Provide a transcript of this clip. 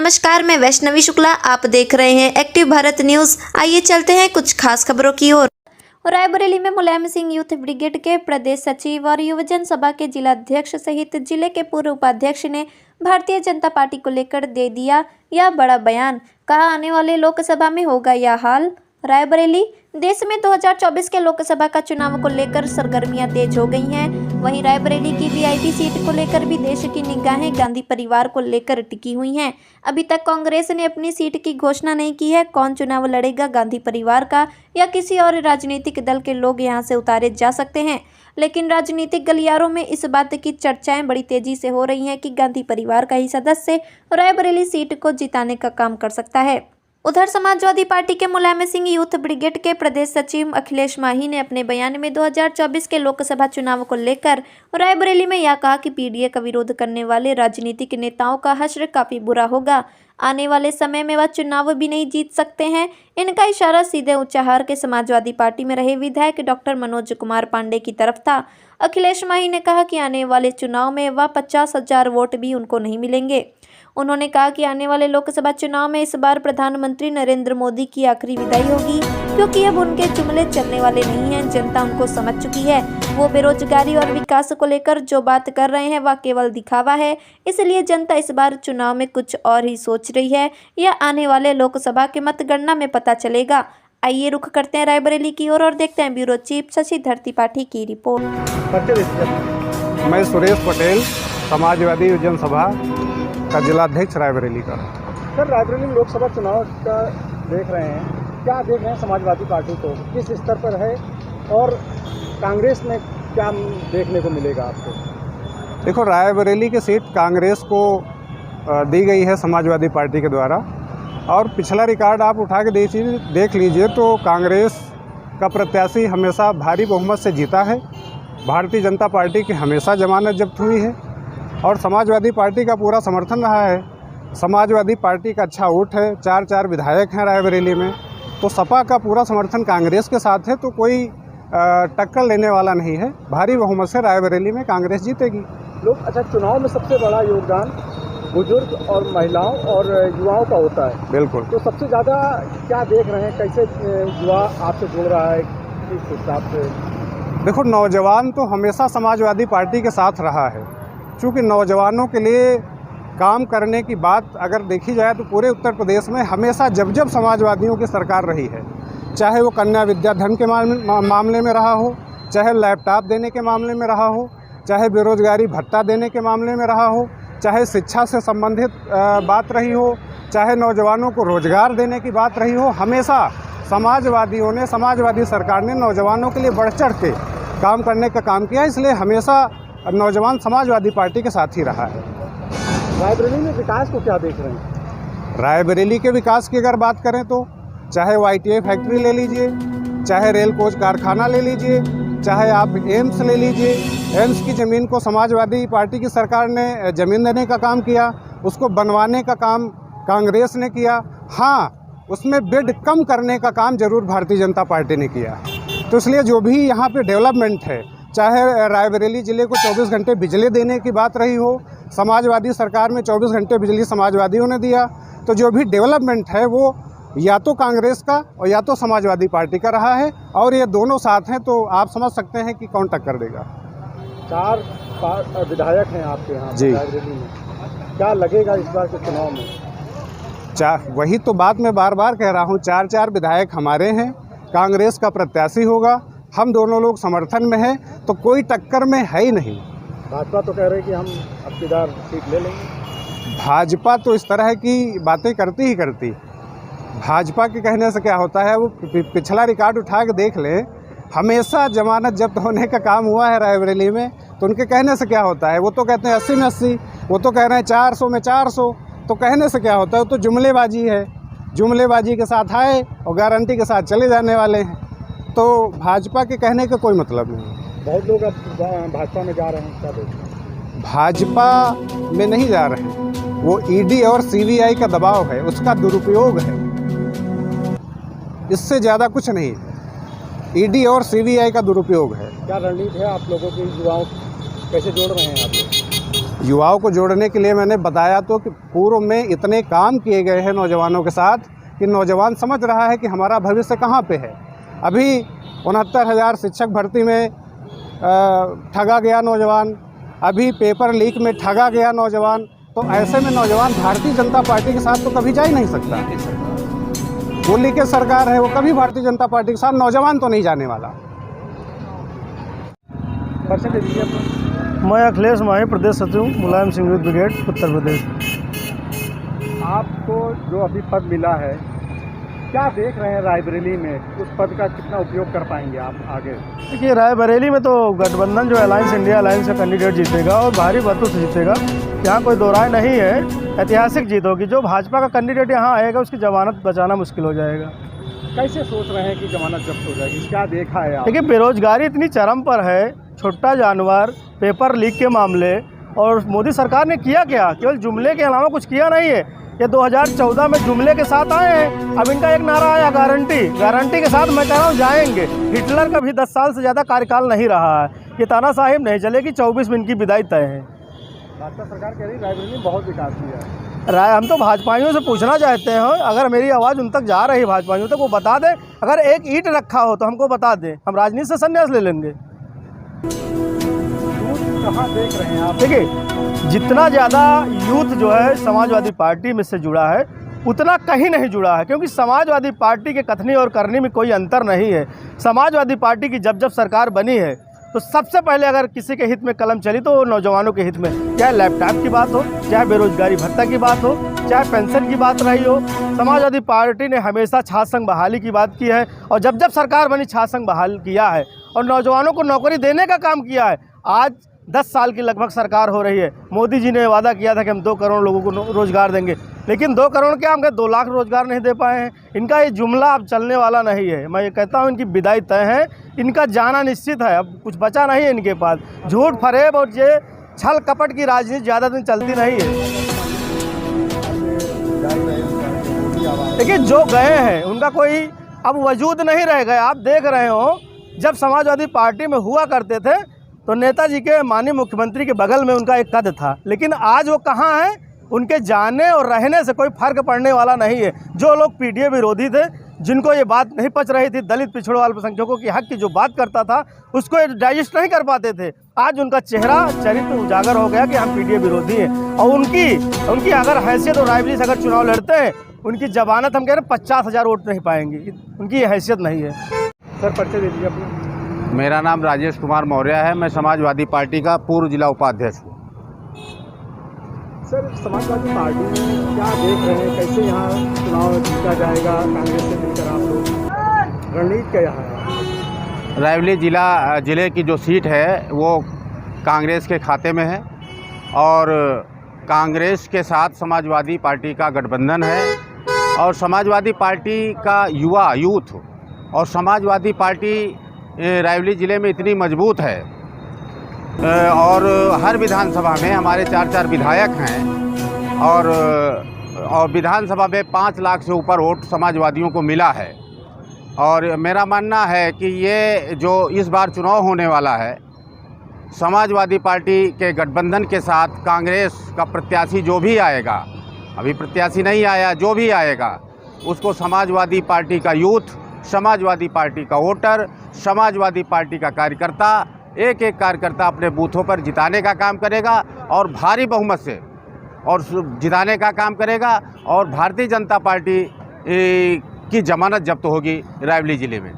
नमस्कार, मैं वैष्णवी शुक्ला। आप देख रहे हैं एक्टिव भारत न्यूज। आइए चलते हैं कुछ खास खबरों की ओर। रायबरेली में मुलायम सिंह यूथ ब्रिगेड के प्रदेश सचिव और युवजन सभा के जिलाध्यक्ष सहित जिले के पूर्व उपाध्यक्ष ने भारतीय जनता पार्टी को लेकर दे दिया यह बड़ा बयान। कहा, आने वाले लोकसभा में होगा यह हाल। रायबरेली देश में 2024 के लोकसभा का चुनाव को लेकर सरगर्मियां तेज हो गई हैं। वहीं रायबरेली की वीआईपी सीट को लेकर भी देश की निगाहें गांधी परिवार को लेकर टिकी हुई हैं। अभी तक कांग्रेस ने अपनी सीट की घोषणा नहीं की है। कौन चुनाव लड़ेगा, गांधी परिवार का या किसी और राजनीतिक दल के लोग यहां से उतारे जा सकते हैं, लेकिन राजनीतिक गलियारों में इस बात की चर्चाएं बड़ी तेजी से हो रही हैं कि गांधी परिवार का ही सदस्य रायबरेली सीट को जिताने का काम कर सकता है। उधर समाजवादी पार्टी के मुलायम सिंह यूथ ब्रिगेड के प्रदेश सचिव अखिलेश माही ने अपने बयान में 2024 के लोकसभा चुनाव को लेकर रायबरेली में यह कहा कि पीडीए का विरोध करने वाले राजनीतिक नेताओं का हश्र काफी बुरा होगा। आने वाले समय में वह चुनाव भी नहीं जीत सकते हैं। इनका इशारा सीधे उच्चाहार के समाजवादी पार्टी में रहे विधायक डॉक्टर मनोज कुमार पांडे की तरफ था। अखिलेश माही ने कहा कि आने वाले चुनाव में वह 50,000 वोट भी उनको नहीं मिलेंगे। उन्होंने कहा कि आने वाले लोकसभा चुनाव में इस बार प्रधानमंत्री नरेंद्र मोदी की आखिरी विदाई होगी, क्योंकि अब उनके जुमले चलने वाले नहीं हैं। जनता उनको समझ चुकी है। वो बेरोजगारी और विकास को लेकर जो बात कर रहे हैं वह केवल दिखावा है। इसलिए जनता इस बार चुनाव में कुछ और ही सोच रही है। यह आने वाले लोकसभा के मतगणना में पता चलेगा। आइए रुख करते हैं रायबरेली की ओर और देखते हैं ब्यूरो चीफ शशिधर त्रिपाठी की रिपोर्ट। मैं सुरेश पटेल, समाजवादी युवजन सभा का जिलाध्यक्ष रायबरेली का। सर, रायबरेली लोकसभा चुनाव का देख रहे हैं, क्या देख रहे हैं समाजवादी पार्टी को किस स्तर पर है और कांग्रेस में क्या देखने को मिलेगा आपको? देखो, रायबरेली की सीट कांग्रेस को दी गई है समाजवादी पार्टी के द्वारा, और पिछला रिकॉर्ड आप उठा के देख लीजिए तो कांग्रेस का प्रत्याशी हमेशा भारी बहुमत से जीता है। भारतीय जनता पार्टी की हमेशा जमानत जब्त हुई है और समाजवादी पार्टी का पूरा समर्थन रहा है। समाजवादी पार्टी का अच्छा वोट है, 4 विधायक हैं रायबरेली में, तो सपा का पूरा समर्थन कांग्रेस के साथ है, तो कोई टक्कर लेने वाला नहीं है। भारी बहुमत से रायबरेली में कांग्रेस जीतेगी। अच्छा, चुनाव में सबसे बड़ा योगदान बुजुर्ग और महिलाओं और युवाओं का होता है। बिल्कुल। तो सबसे ज़्यादा क्या देख रहे हैं, कैसे युवा आपसे जुड़ रहा है, किस हिसाब से? देखो, नौजवान तो हमेशा समाजवादी पार्टी के साथ रहा है। चूँकि नौजवानों के लिए काम करने की बात अगर देखी जाए तो पूरे उत्तर प्रदेश में हमेशा जब समाजवादियों की सरकार रही है, चाहे वो कन्या विद्याधन के मामले में रहा हो, चाहे लैपटॉप देने के मामले में रहा हो, चाहे बेरोजगारी भत्ता देने के मामले में रहा हो, चाहे शिक्षा से संबंधित बात रही हो, चाहे नौजवानों को रोजगार देने की बात रही हो, हमेशा समाजवादियों ने, समाजवादी सरकार ने नौजवानों के लिए बढ़ चढ़ के काम करने का काम किया। इसलिए हमेशा नौजवान समाजवादी पार्टी के साथ ही रहा है। रायबरेली में विकास को क्या देख रहे हैं? रायबरेली के विकास की अगर बात करें तो चाहे वो ITI फैक्ट्री ले लीजिए, चाहे रेल कोच कारखाना ले लीजिए, चाहे आप एम्स ले लीजिए। एम्स की ज़मीन को समाजवादी पार्टी की सरकार ने ज़मीन देने का काम किया, उसको बनवाने का काम कांग्रेस ने किया। हाँ, उसमें बेड कम करने का काम जरूर भारतीय जनता पार्टी ने किया। तो इसलिए जो भी यहाँ पे डेवलपमेंट है, चाहे रायबरेली ज़िले को 24 घंटे बिजली देने की बात रही हो, समाजवादी सरकार में 24 घंटे बिजली समाजवादियों ने दिया, तो जो भी डेवलपमेंट है वो या तो कांग्रेस का और या तो समाजवादी पार्टी का रहा है, और ये दोनों साथ हैं, तो आप समझ सकते हैं कि कौन टक्कर देगा। 4 विधायक हैं आपके यहाँ जी। रायबरेली में, क्या लगेगा इस बार के चुनाव में? वही तो बात मैं बार बार कह रहा हूँ, 4 विधायक हमारे हैं, कांग्रेस का प्रत्याशी होगा, हम दोनों लोग समर्थन में हैं, तो कोई टक्कर में है ही नहीं। भाजपा तो कह रहे हैं कि हम अब की बार सीट ले लेंगे। भाजपा तो इस तरह की बातें करती ही करती। भाजपा के कहने से क्या होता है, वो पिछला रिकॉर्ड उठा के देख ले, हमेशा जमानत जब्त होने का काम हुआ है रायबरेली में, तो उनके कहने से क्या होता है? वो तो कहते हैं 80 में 80, वो तो कह रहे हैं 400 में 400, तो कहने से क्या होता है? वो तो जुमलेबाजी है। जुमलेबाजी के साथ आए और गारंटी के साथ चले जाने वाले हैं, तो भाजपा के कहने का कोई मतलब नहीं। बहुत लोग अब भाजपा में जा रहे हैं, क्या देखते हैं? भाजपा में नहीं जा रहे हैं, वो ED और CBI का दबाव है, उसका दुरुपयोग है, इससे ज़्यादा कुछ नहीं है। ED और CBI का दुरुपयोग है। क्या रणनीति है आप लोगों की, युवाओं कैसे जोड़ रहे हैं आप लोग? युवाओं को जोड़ने के लिए मैंने बताया तो कि पूर्व में इतने काम किए गए हैं नौजवानों के साथ कि नौजवान समझ रहा है कि हमारा भविष्य कहाँ पे है। अभी 69,000 शिक्षक भर्ती में ठगा गया नौजवान, अभी पेपर लीक में ठगा गया नौजवान। तो ऐसे में नौजवान भारतीय जनता पार्टी के साथ तो कभी जा ही नहीं सकता। वो लीकेज सरकार है, वो कभी भारतीय जनता पार्टी के साथ नौजवान तो नहीं जाने वाला। परिचय दे दीजिए अपना। मैं अखिलेश माही, प्रदेश सचिव मुलायम सिंह यूथ ब्रिगेड, उत्तर प्रदेश। आपको जो अभी पद मिला है, क्या देख रहे हैं रायबरेली में? उस पद का कितना उपयोग कर पाएंगे आप आगे? देखिए, रायबरेली में तो गठबंधन जो अलायंस इंडिया अलायंस का कैंडिडेट जीतेगा और भारी मतों से जीतेगा, यहाँ कोई दो राय नहीं है। ऐतिहासिक जीत होगी। जो भाजपा का कैंडिडेट यहाँ आएगा उसकी जमानत बचाना मुश्किल हो जाएगा। कैसे सोच रहे हैं कि जमानत जब्त हो जाएगी? क्या देखा है आप? देखिए, बेरोजगारी इतनी चरम पर है, छोटा जानवर, पेपर लीक के मामले, और मोदी सरकार ने किया क्या? केवल जुमले के अलावा कुछ किया नहीं है। ये 2014 में जुमले के साथ आए हैं। अब इनका एक नारा आया, गारंटी के साथ मैं कह रहा हूँ जाएंगे। हिटलर का भी 10 साल से ज़्यादा कार्यकाल नहीं रहा है। ये तानाशाही नहीं चलेगी। 24 में इनकी विदाई तय है। भाजपा सरकार कह रही रायबरेली में बहुत विकास किया है। हम तो भाजपाइयों से पूछना चाहते हैं, अगर मेरी आवाज़ उन तक जा रही है भाजपाइयों तक, वो बता दें। अगर एक ईंट रखा हो तो हमको बता दें, हम राजनीति से संन्यास ले लेंगे। कहाँ देख रहे हैं आप? देखिए, जितना ज़्यादा यूथ जो है समाजवादी पार्टी में से जुड़ा है, उतना कहीं नहीं जुड़ा है। क्योंकि समाजवादी पार्टी के कथनी और करनी में कोई अंतर नहीं है। समाजवादी पार्टी की जब सरकार बनी है तो सबसे पहले अगर किसी के हित में कलम चली तो नौजवानों के हित में, चाहे लैपटॉप की बात हो, चाहे बेरोजगारी भत्ता की बात हो, चाहे पेंशन की बात रही हो। समाजवादी पार्टी ने हमेशा छात्र संघ बहाली की बात की है, और जब सरकार बनी छात्र संघ बहाल किया है और नौजवानों को नौकरी देने का काम किया है। आज 10 साल की लगभग सरकार हो रही है। मोदी जी ने वादा किया था कि हम 2 करोड़ लोगों को रोज़गार देंगे, लेकिन 2 करोड़ क्या, हम 2 लाख रोज़गार नहीं दे पाए हैं। इनका ये जुमला अब चलने वाला नहीं है। मैं ये कहता हूँ, इनकी विदाई तय है, इनका जाना निश्चित है। अब कुछ बचा नहीं है इनके पास। झूठ फरेब और ये छल कपट की राजनीति ज़्यादा दिन चलती नहीं है। देखिए, जो गए हैं उनका कोई अब वजूद नहीं रह गया। आप देख रहे हो, जब समाजवादी पार्टी में हुआ करते थे तो नेताजी के माननीय मुख्यमंत्री के बगल में उनका एक कद था, लेकिन आज वो कहाँ है? उनके जाने और रहने से कोई फर्क पड़ने वाला नहीं है। जो लोग पीडीए विरोधी थे, जिनको ये बात नहीं पच रही थी, दलित पिछड़ों अल्पसंख्यकों की हक की जो बात करता था, उसको डाइजेस्ट नहीं कर पाते थे। आज उनका चेहरा चरित्र उजागर हो गया कि हम पीडीए विरोधी हैं। और उनकी अगर हैसियत और रायबरेली से अगर चुनाव लड़ते हैं, उनकी जमानत हम कह रहे हैं 50,000 वोट नहीं पाएंगे। उनकी ये हैसियत नहीं है। सर, परिचय दे दीजिए अपना। मेरा नाम राजेश कुमार मौर्य है। मैं समाजवादी पार्टी का पूर्व जिला उपाध्यक्ष हूँ। सर, समाजवादी पार्टी में क्या देख रहे हैं? कैसे यहाँ चुनाव जीता जाएगा कांग्रेस से मिलकर? आप लोग रणनीति क्या है? रायबरेली जिले की जो सीट है वो कांग्रेस के खाते में है, और कांग्रेस के साथ समाजवादी पार्टी का गठबंधन है। और समाजवादी पार्टी का यूथ और समाजवादी पार्टी रायबरेली ज़िले में इतनी मजबूत है, और हर विधानसभा में हमारे 4 विधायक हैं, और विधानसभा में 5 लाख से ऊपर वोट समाजवादियों को मिला है। और मेरा मानना है कि ये जो इस बार चुनाव होने वाला है, समाजवादी पार्टी के गठबंधन के साथ कांग्रेस का प्रत्याशी जो भी आएगा, अभी प्रत्याशी नहीं आया, जो भी आएगा उसको समाजवादी पार्टी का यूथ, समाजवादी पार्टी का वोटर, समाजवादी पार्टी का कार्यकर्ता, एक कार्यकर्ता अपने बूथों पर जिताने का काम करेगा, और भारी बहुमत से और जिताने का काम करेगा। और भारतीय जनता पार्टी की जमानत जब्त होगी रायबरेली ज़िले में।